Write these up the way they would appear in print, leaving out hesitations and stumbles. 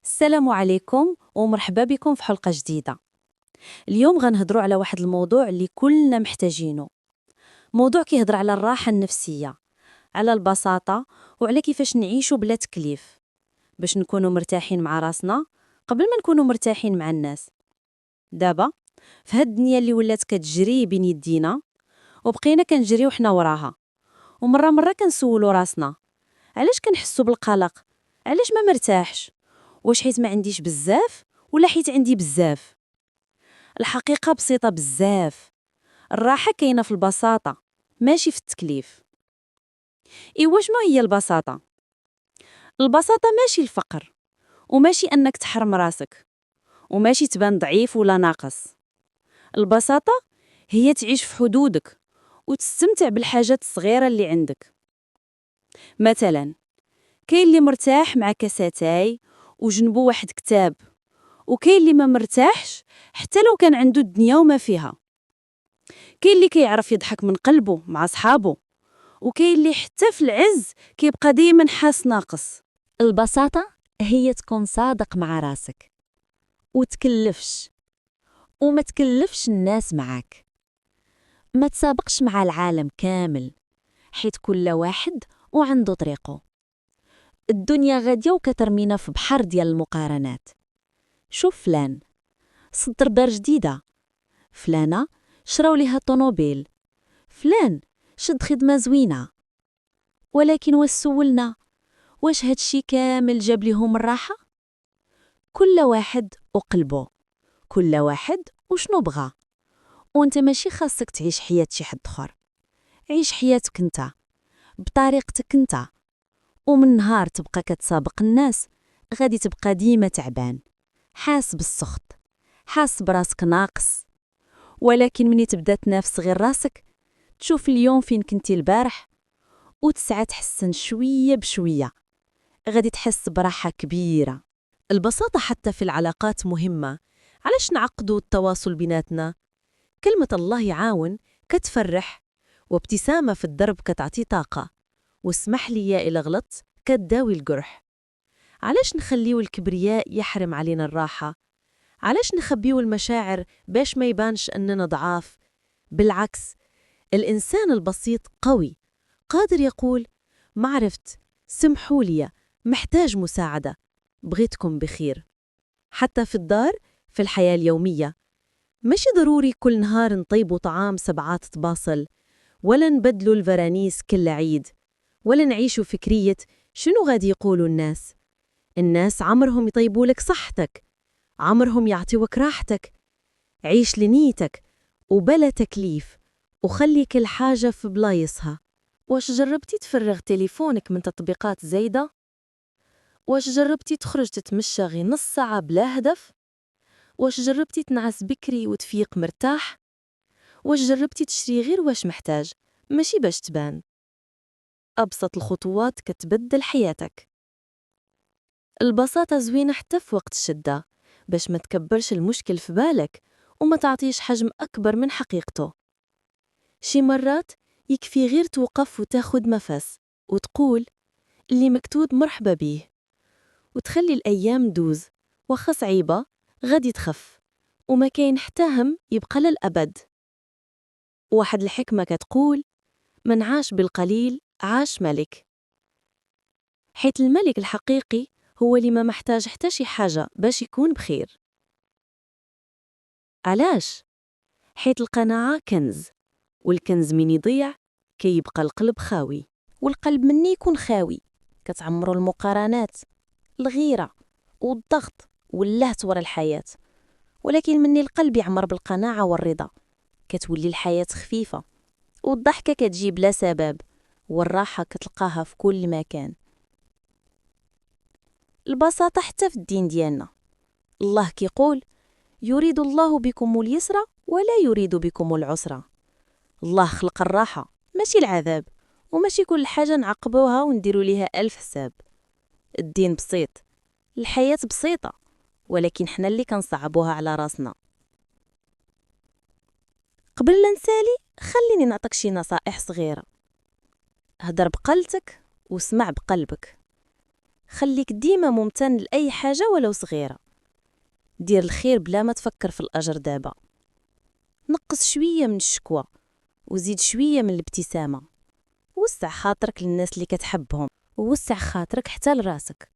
السلام عليكم ومرحبا بكم في حلقة جديدة. اليوم غنهضروا على واحد الموضوع اللي كلنا محتاجينه. موضوع كيهضر على الراحة النفسية، على البساطة وعلى كيفاش نعيشوا بلا تكليف باش نكونوا مرتاحين مع راسنا قبل ما نكونوا مرتاحين مع الناس. دابا في هاد الدنيا اللي ولات كتجري بين يدينا وبقينا كنجريو حنا وراها، ومرة كنسولوا راسنا علاش كنحسوا بالقلق، علاش ما مرتاحش، واش حيت ما عنديش بزاف ولا حيت عندي بزاف؟ الحقيقة بسيطة بزاف، الراحة كاينة في البساطة ماشي في التكليف. إيوا شنو هي البساطة؟ البساطة ماشي الفقر، وماشي أنك تحرم راسك، وماشي تبان ضعيف ولا ناقص. البساطة هي تعيش في حدودك وتستمتع بالحاجات الصغيرة اللي عندك. مثلا كاين اللي مرتاح مع كاساتاي وجنبو واحد كتاب، وكاين اللي ما مرتاحش حتى لو كان عنده الدنيا وما فيها. كاين اللي كيعرف يضحك من قلبه مع صحابه، وكاين اللي حتى في العز كيبقى ديما حاس ناقص. البساطة هي تكون صادق مع راسك وتكلفش وما تكلفش الناس معاك. ما تسابقش مع العالم كامل، حيت كل واحد وعنده طريقه. الدنيا غادية وكترمينا في بحر ديال المقارنات. شوف فلان صدر دار جديدة، فلانة شراو ليها طونوبيل، فلان شد خدمة زوينة. ولكن وسولنا واش هادشي كامل جاب ليهم الراحة؟ كل واحد وقلبه، كل واحد وشنو بغى. وانت ماشي خاصك تعيش حياة شي حد اخر، عيش حياتك انت بطريقتك انت. ومن نهار تبقى كتسابق الناس غادي تبقى ديما تعبان، حاس بالسخط، حاس براسك ناقص. ولكن مني تبدا تنافس غير راسك، تشوف اليوم فين كنتي البارح وتسعى تحسن شوية بشوية، غادي تحس براحة كبيرة. البساطة حتى في العلاقات مهمة. علاش نعقدوا التواصل بيناتنا؟ كلمة الله يعاون كتفرح، وابتسامة في الدرب كتعطي طاقة، واسمح لي يا إلى غلط كتداوي الجرح. علاش نخليو الكبرياء يحرم علينا الراحة؟ علاش نخبيو المشاعر باش ما يبانش أننا ضعاف؟ بالعكس، الإنسان البسيط قوي، قادر يقول ما عرفت، سمحوا لي، محتاج مساعدة، بغيتكم بخير. حتى في الدار، في الحياة اليومية، ماشي ضروري كل نهار نطيبوا طعام 7 طباصل، ولا نبدلوا الفرانيس كل عيد، ولا نعيشوا فكرية شنو غادي يقولوا الناس. الناس عمرهم يطيبوا لك صحتك، عمرهم يعطيوك راحتك. عيش لنيتك وبلا تكليف، وخلي كل حاجة في بلايصها. واش جربتي تفرغ تليفونك من تطبيقات زايدة؟ واش جربتي تخرج تتمشى غير نص ساعة بلا هدف؟ واش جربتي تنعس بكري وتفيق مرتاح؟ واش جربتي تشري غير واش محتاج ماشي باش تبان؟ أبسط الخطوات كتبدل حياتك. البساطة زوينة حتى في وقت الشدة، باش ما تكبرش المشكل في بالك وما تعطيش حجم أكبر من حقيقته. شي مرات يكفي غير توقف وتاخد نفس وتقول اللي مكتوب مرحبا بيه، وتخلي الأيام دوز، وخا صعيبة غادي تخف، وما كاين حتى هم يبقى للأبد. واحد الحكمة كتقول من عاش بالقليل عاش ملك، حيث الملك الحقيقي هو اللي ما محتاج حتى شي حاجة باش يكون بخير. علاش؟ حيث القناعة كنز، والكنز من يضيع كيبقى القلب خاوي، والقلب مني يكون خاوي كتعمرو المقارنات، الغيرة والضغط واللهت ورا الحياة. ولكن مني القلب يعمر بالقناعة والرضا كتولي الحياة خفيفة، والضحكة كتجي بلا سبب، والراحة كتلقاها في كل مكان. البساطة حتى في الدين ديالنا، الله كيقول يريد الله بكم اليسر ولا يريد بكم العسر. الله خلق الراحة ماشي العذاب، وماشي كل حاجة نعقبوها ونديرو ليها 1000 حساب. الدين بسيط، الحياة بسيطة، ولكن حنا اللي كنصعبوها على راسنا. قبل لا نسالي خليني نعطيك شي نصائح صغيرة. هدر بقلتك واسمع بقلبك. خليك ديما ممتن لأي حاجة ولو صغيرة. دير الخير بلا ما تفكر في الأجر دابا. نقص شوية من الشكوى وزيد شوية من الابتسامة. وسع خاطرك للناس اللي كتحبهم، ووسع خاطرك حتى لراسك.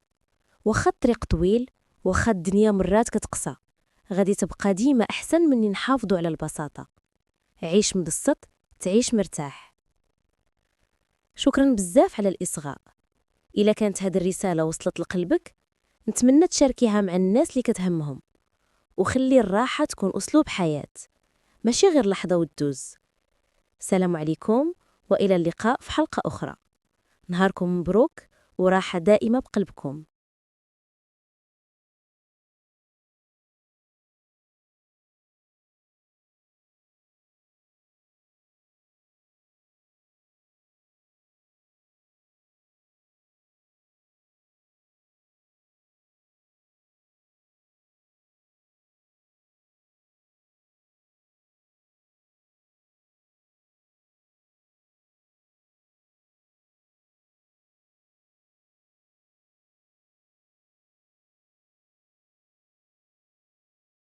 واخا الطريق طويل، واخا الدنيا مرات كتقسى، غادي تبقى ديما أحسن من نحافظوا على البساطة. عيش مبسط، تعيش مرتاح. شكرا بزاف على الإصغاء. إلا كانت هذه الرسالة وصلت لقلبك، نتمنى تشاركيها مع الناس اللي كتهمهم. وخلي الراحة تكون أسلوب حياة، ماشي غير لحظة وتدوز. السلام عليكم، وإلى اللقاء في حلقة أخرى. نهاركم مبروك، وراحة دائمة بقلبكم.